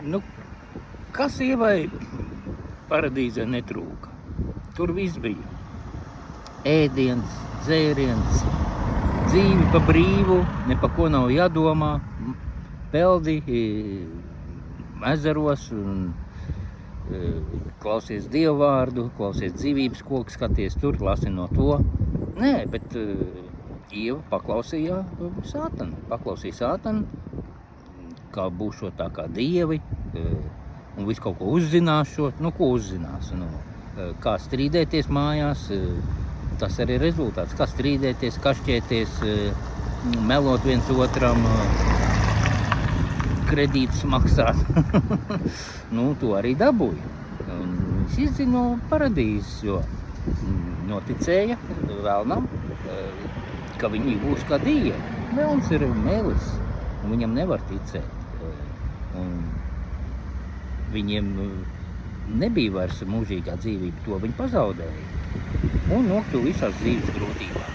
Nu, kas Ievai paradīzē netrūka? Tur viss bija. Ēdiens, dzēriens, dzīvi pa brīvu, ne pa ko nav jādomā, peldi ezeros un klausies dievvārdu, klausies dzīvības koku, skaties tur, lasi no to. Nē, bet Ieva paklausīja sātanu, kā būšot tā kā dievi, un visu kaut ko uzzināšot. Nu, ko uzzinās? Nu, kā strīdēties mājās, tas arī ir rezultāts. Kā strīdēties, kašķēties, melot viens otram, kredītus maksāt. Nu, to arī dabūja. Viņš izzina no paradīzes, jo noticēja vēlnam, ka viņi būs kā dievi. Vēlns ir melis, un viņam nevar ticēt. Un viņiem nebija vairs mūžīgā dzīvība, to viņi pazaudēja. Un nokļuva visās dzīves grūtībās.